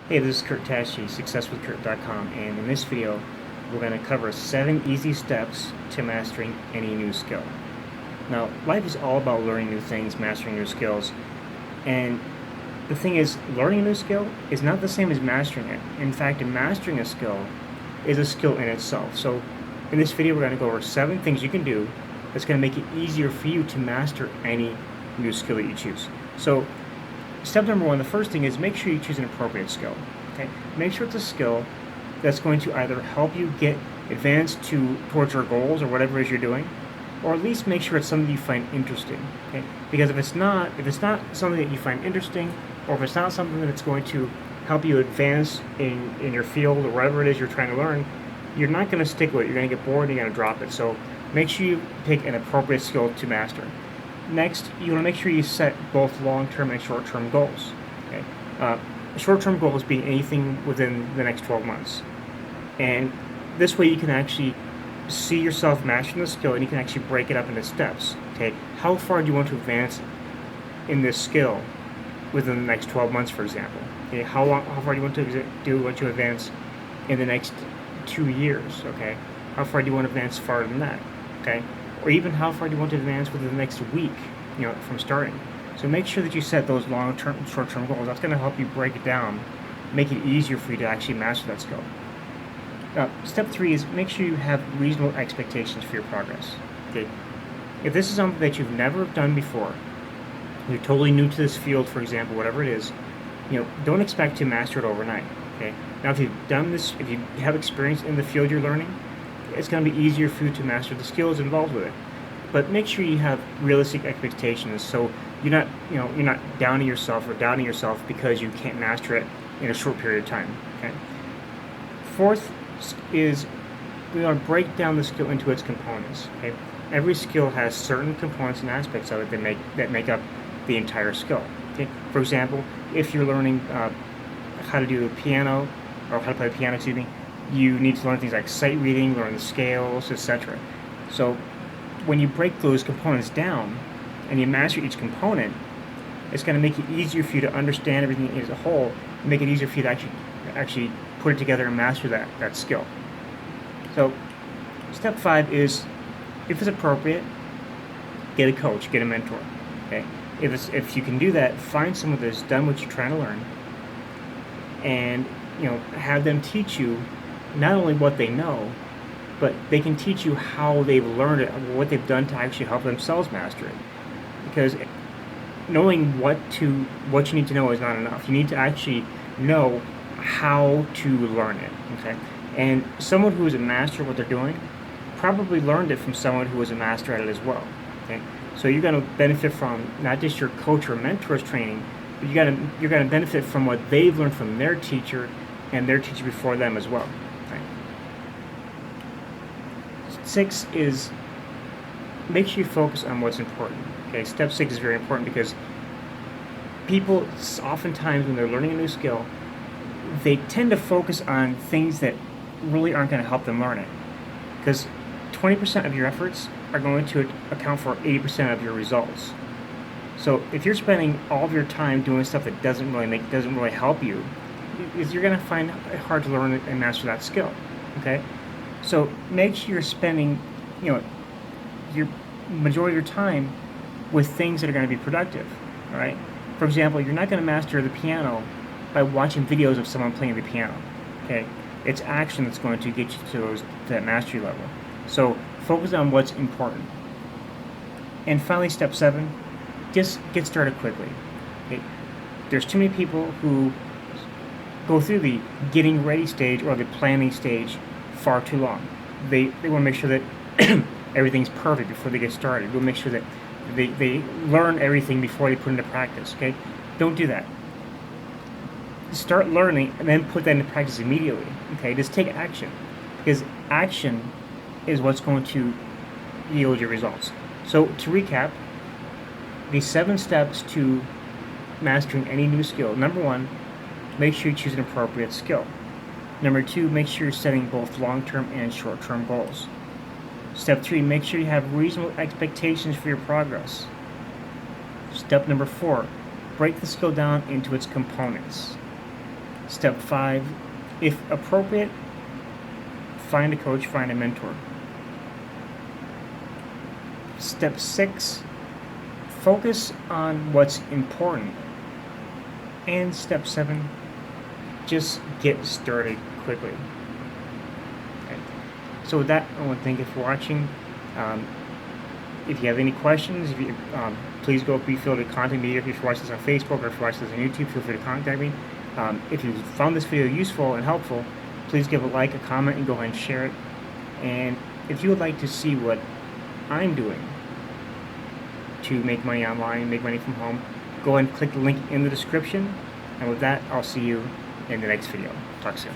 Hey, this is Kurt Tashi, successwithkurt.com, and in this video, we're going to cover 7 easy steps to mastering any new skill. Now, life is all about learning new things, mastering new skills, and the thing is, learning a new skill is not the same as mastering it. In fact, mastering a skill is a skill in itself. So, in this video, we're going to go over 7 things you can do that's going to make it easier for you to master any new skill that you choose. So, step number 1, the first thing is make sure you choose an appropriate skill. Okay, make sure it's a skill that's going to either help you get advanced towards your goals or whatever it is you're doing, or at least make sure it's something you find interesting. Okay, because if it's not something that you find interesting, or if it's not something that's going to help you advance in your field or whatever it is you're trying to learn, you're not going to stick with it. You're going to get bored and you're going to drop it. So make sure you pick an appropriate skill to master. Next, you want to make sure you set both long-term and short-term goals. Okay? Short-term goals being anything within the next 12 months. And this way you can actually see yourself mastering the skill, and you can actually break it up into steps. Okay? How far do you want to advance in this skill within the next 12 months, for example? Okay? How far do you want to advance in the next 2 years? Okay? How far do you want to advance farther than that? Okay? Or even how far do you want to advance within the next week, from starting. So make sure that you set those long-term, short-term goals. That's going to help you break it down, make it easier for you to actually master that skill. Step 3 is make sure you have reasonable expectations for your progress. Okay, if this is something that you've never done before, you're totally new to this field, for example, whatever it is, don't expect to master it overnight. Okay, now if you've done this, if you have experience in the field you're learning, it's going to be easier for you to master the skills involved with it. But make sure you have realistic expectations, so you're not doubting yourself because you can't master it in a short period of time. Okay. Fourth is we want to break down the skill into its components. Okay. Every skill has certain components and aspects of it that make up the entire skill. Okay. For example, if you're learning how to do the piano, or how to play the piano, excuse me, you need to learn things like sight reading, learn the scales, etc. So when you break those components down and you master each component, it's going to make it easier for you to understand everything as a whole, and make it easier for you to actually put it together and master that skill. So step 5 is, if it's appropriate, get a coach, get a mentor. Okay? If you can do that, find someone that's done what you're trying to learn, and have them teach you not only what they know, but they can teach you how they've learned it, what they've done to actually help themselves master it. Because knowing what you need to know is not enough. You need to actually know how to learn it. Okay? And someone who is a master of what they're doing probably learned it from someone who was a master at it as well. Okay? So you're going to benefit from not just your coach or mentor's training, but you're going to benefit from what they've learned from their teacher and their teacher before them as well. 6 is make sure you focus on what's important. Okay, step 6 is very important because people oftentimes, when they're learning a new skill, they tend to focus on things that really aren't going to help them learn it. Because 20% of your efforts are going to account for 80% of your results. So if you're spending all of your time doing stuff that doesn't really help you, you're going to find it hard to learn and master that skill. Okay. So make sure you're spending, your majority of your time with things that are going to be productive. All right. For example, you're not going to master the piano by watching videos of someone playing the piano. Okay. It's action that's going to get you to that mastery level. So focus on what's important. And finally, step 7, just get started quickly. Okay. There's too many people who go through the getting ready stage or the planning stage far too long. They want to make sure that everything's perfect before they get started. They want to make sure that they learn everything before they put into practice. Okay, don't do that. Start learning and then put that into practice immediately. Okay, just take action, because action is what's going to yield your results. So to recap, the 7 steps to mastering any new skill. Number 1, make sure you choose an appropriate skill. Number 2, make sure you're setting both long-term and short-term goals. Step 3, make sure you have reasonable expectations for your progress. Step number 4, break the skill down into its components. Step 5, if appropriate, find a coach, find a mentor. Step 6, focus on what's important. And step 7, just get started quickly. Okay. So with that, I want to thank you for watching. If you have any questions, please be feel to contact me. If you're watching this on Facebook or if you're watching this on YouTube, feel free to contact me. If you found this video useful and helpful, please give a like, a comment, and go ahead and share it. And if you would like to see what I'm doing to make money online, make money from home, go ahead and click the link in the description. And with that, I'll see you in the next video. Talk soon.